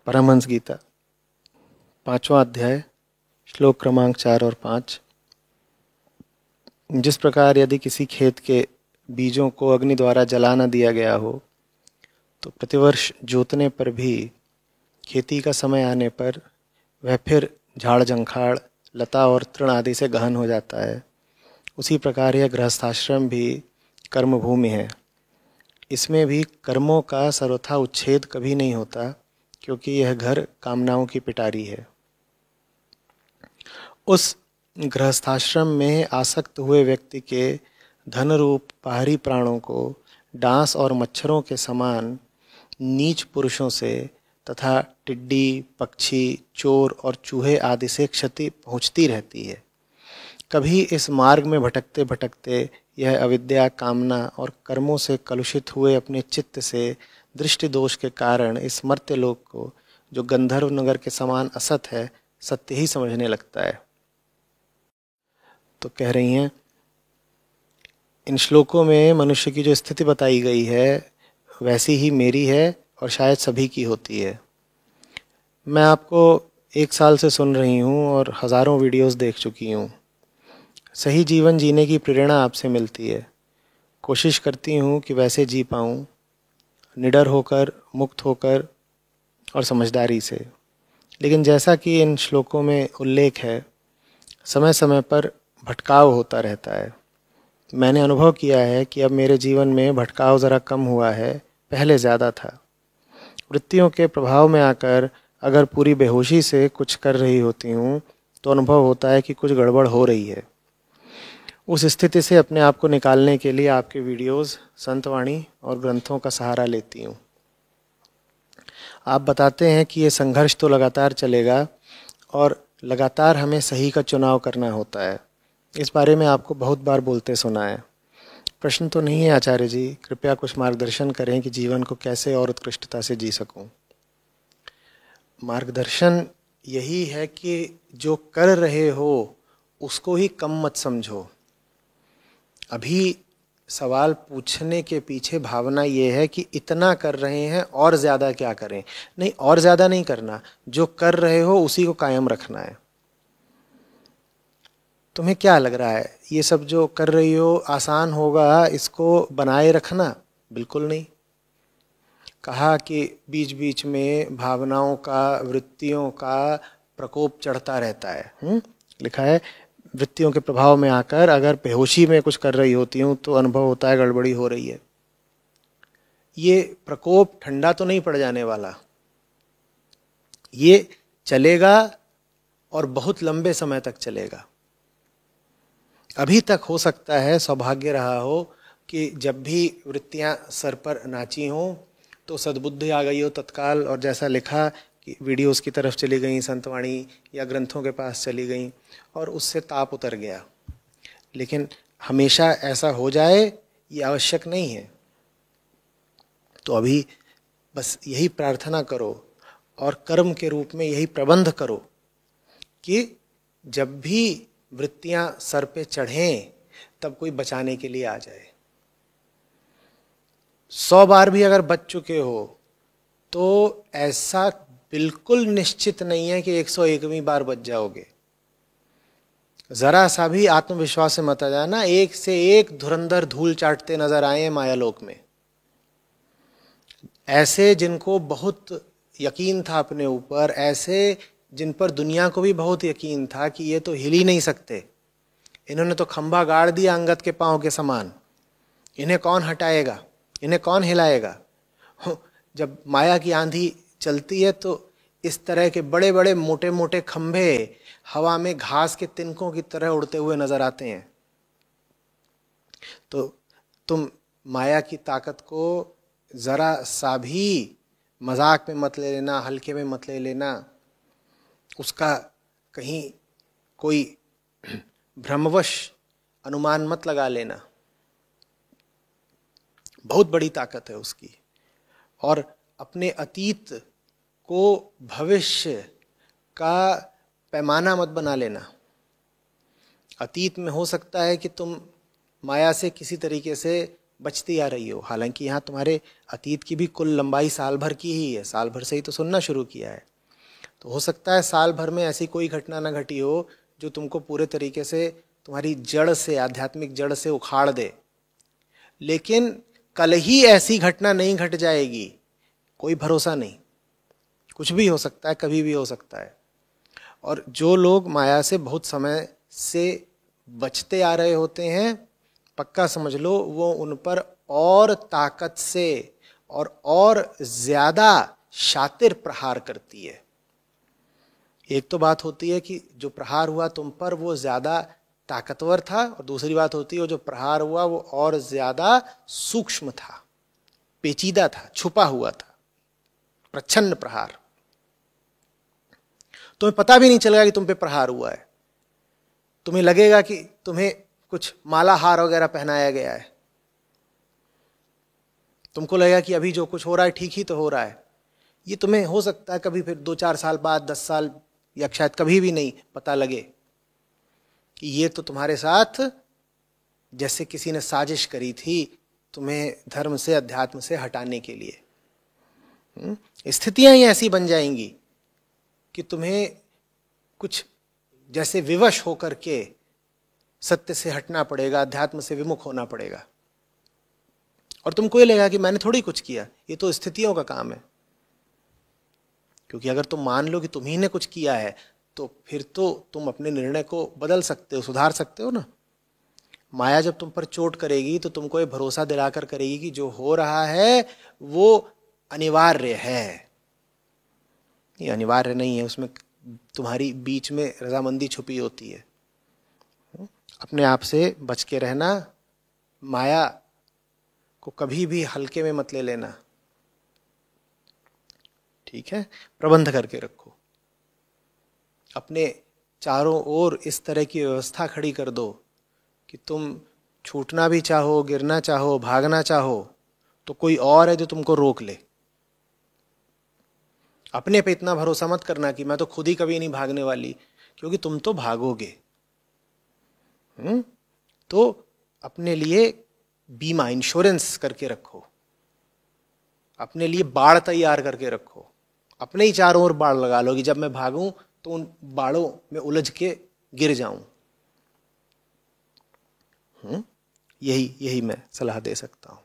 परमहंस गीता 5वां अध्याय श्लोक क्रमांक 4 और 5। जिस प्रकार यदि किसी खेत के बीजों को अग्नि द्वारा जला न दिया गया हो तो प्रतिवर्ष जोतने पर भी खेती का समय आने पर वह फिर झाड़ झंखाड़ लता और तृण आदि से गहन हो जाता है, उसी प्रकार यह गृहस्थाश्रम भी कर्मभूमि है। इसमें भी कर्मों का सर्वथा उच्छेद कभी नहीं होता, क्योंकि यह घर कामनाओं की पिटारी है। उस गृहस्थाश्रम में आसक्त हुए व्यक्ति के धन रूप बाहरी प्राणों को डांस और मच्छरों के समान नीच पुरुषों से तथा टिड्डी, पक्षी, चोर और चूहे आदि से क्षति पहुंचती रहती है। कभी इस मार्ग में भटकते भटकते यह अविद्या, कामना और कर्मों से कलुषित हुए अपने चित्त से दृष्टि दोष के कारण इस मर्त्य लोक को, जो गंधर्व नगर के समान असत है, सत्य ही समझने लगता है। तो कह रही हैं, इन श्लोकों में मनुष्य की जो स्थिति बताई गई है वैसी ही मेरी है और शायद सभी की होती है। मैं आपको 1 साल से सुन रही हूँ और हज़ारों वीडियोस देख चुकी हूँ। सही जीवन जीने की प्रेरणा आपसे मिलती है। कोशिश करती हूँ कि वैसे जी पाऊँ, निडर होकर, मुक्त होकर और समझदारी से। लेकिन जैसा कि इन श्लोकों में उल्लेख है, समय समय पर भटकाव होता रहता है। मैंने अनुभव किया है कि अब मेरे जीवन में भटकाव ज़रा कम हुआ है, पहले ज़्यादा था। वृत्तियों के प्रभाव में आकर अगर पूरी बेहोशी से कुछ कर रही होती हूँ तो अनुभव होता है कि कुछ गड़बड़ हो रही है। उस स्थिति से अपने आप को निकालने के लिए आपके वीडियोस, संतवाणी और ग्रंथों का सहारा लेती हूँ। आप बताते हैं कि ये संघर्ष तो लगातार चलेगा और लगातार हमें सही का चुनाव करना होता है। इस बारे में आपको बहुत बार बोलते सुना है। प्रश्न तो नहीं है आचार्य जी, कृपया कुछ मार्गदर्शन करें कि जीवन को कैसे और उत्कृष्टता से जी सकूं। मार्गदर्शन यही है कि जो कर रहे हो उसको ही कम मत समझो। अभी सवाल पूछने के पीछे भावना ये है कि इतना कर रहे हैं और ज़्यादा क्या करें। नहीं, और ज़्यादा नहीं करना, जो कर रहे हो उसी को कायम रखना है। तुम्हें क्या लग रहा है ये सब जो कर रही हो आसान होगा इसको बनाए रखना? बिल्कुल नहीं। कहा कि बीच बीच में भावनाओं का, वृत्तियों का प्रकोप चढ़ता रहता है। लिखा है, वृत्तियों के प्रभाव में आकर अगर बेहोशी में कुछ कर रही होती हूँ तो अनुभव होता है गड़बड़ी हो रही है। ये प्रकोप ठंडा तो नहीं पड़ जाने वाला, ये चलेगा और बहुत लंबे समय तक चलेगा। अभी तक हो सकता है सौभाग्य रहा हो कि जब भी वृत्तियां सर पर नाची हों तो सद्बुद्धि आ गई हो तत्काल, और जैसा लिखा कि वीडियोस की तरफ चली गई, संतवाणी या ग्रंथों के पास चली गई और उससे ताप उतर गया। लेकिन हमेशा ऐसा हो जाए ये आवश्यक नहीं है। तो अभी बस यही प्रार्थना करो और कर्म के रूप में यही प्रबंध करो कि जब भी वृत्तियां सर पे चढ़ें तब कोई बचाने के लिए आ जाए। 100 बार भी अगर बच चुके हो तो ऐसा बिल्कुल निश्चित नहीं है कि 101वीं बार बच जाओगे। जरा सा भी आत्मविश्वास से मत आ जाना। एक से एक धुरंधर धूल चाटते नजर आए मायालोक में, ऐसे जिनको बहुत यकीन था अपने ऊपर, ऐसे जिन पर दुनिया को भी बहुत यकीन था कि ये तो हिल ही नहीं सकते, इन्होंने तो खंभा गाड़ दिया अंगद के पांव के समान, इन्हें कौन हटाएगा, इन्हें कौन हिलाएगा। जब माया की आंधी चलती है तो इस तरह के बड़े बड़े मोटे मोटे खंभे हवा में घास के तिनकों की तरह उड़ते हुए नजर आते हैं। तो तुम माया की ताकत को जरा सा भी मजाक में मत ले लेना, हल्के में मत ले लेना, उसका कहीं कोई भ्रमवश अनुमान मत लगा लेना। बहुत बड़ी ताकत है उसकी। और अपने अतीत को भविष्य का पैमाना मत बना लेना। अतीत में हो सकता है कि तुम माया से किसी तरीके से बचती आ रही हो। हालांकि यहाँ तुम्हारे अतीत की भी कुल लंबाई साल भर की ही है, साल भर से ही तो सुनना शुरू किया है। तो हो सकता है साल भर में ऐसी कोई घटना ना घटी हो जो तुमको पूरे तरीके से तुम्हारी जड़ से, आध्यात्मिक जड़ से उखाड़ दे। लेकिन कल ही ऐसी घटना नहीं घट जाएगी, कोई भरोसा नहीं, कुछ भी हो सकता है, कभी भी हो सकता है। और जो लोग माया से बहुत समय से बचते आ रहे होते हैं, पक्का समझ लो वो उन पर और ताकत से और ज्यादा शातिर प्रहार करती है। एक तो बात होती है कि जो प्रहार हुआ तुम पर वो ज्यादा ताकतवर था, और दूसरी बात होती है जो प्रहार हुआ वो और ज्यादा सूक्ष्म था, पेचीदा था, छुपा हुआ था, प्रच्छन्न प्रहार। तुम्हें पता भी नहीं चलेगा कि तुम पे प्रहार हुआ है। तुम्हें लगेगा कि तुम्हें कुछ माला हार वगैरह पहनाया गया है, तुमको लगेगा कि अभी जो कुछ हो रहा है ठीक ही तो हो रहा है। ये तुम्हें हो सकता है कभी फिर 2-4 साल बाद, 10 साल, या शायद कभी भी नहीं पता लगे कि ये तो तुम्हारे साथ जैसे किसी ने साजिश करी थी तुम्हें धर्म से, अध्यात्म से हटाने के लिए। स्थितियां ही ऐसी बन जाएंगी कि तुम्हें कुछ जैसे विवश होकर के सत्य से हटना पड़ेगा, अध्यात्म से विमुख होना पड़ेगा। और तुमको ये लगेगा कि मैंने थोड़ी कुछ किया, ये तो स्थितियों का काम है। क्योंकि अगर तुम मान लो कि तुम्ही ने कुछ किया है तो फिर तो तुम अपने निर्णय को बदल सकते हो, सुधार सकते हो ना। माया जब तुम पर चोट करेगी तो तुमको ये भरोसा दिलाकर करेगी कि जो हो रहा है वो अनिवार्य है। ये अनिवार्य नहीं है, उसमें तुम्हारी बीच में रजामंदी छुपी होती है। अपने आप से बच के रहना, माया को कभी भी हल्के में मत ले लेना, ठीक है। प्रबंध करके रखो, अपने चारों ओर इस तरह की व्यवस्था खड़ी कर दो कि तुम छूटना भी चाहो, गिरना चाहो, भागना चाहो तो कोई और है जो तुमको रोक ले। अपने पे इतना भरोसा मत करना कि मैं तो खुद ही कभी नहीं भागने वाली, क्योंकि तुम तो भागोगे। तो अपने लिए बीमा, इंश्योरेंस करके रखो, अपने लिए बाड़ तैयार करके रखो। अपने ही चारों ओर बाड़ लगा लो कि जब मैं भागूं तो उन बाड़ों में उलझ के गिर जाऊं। यही मैं सलाह दे सकता हूं।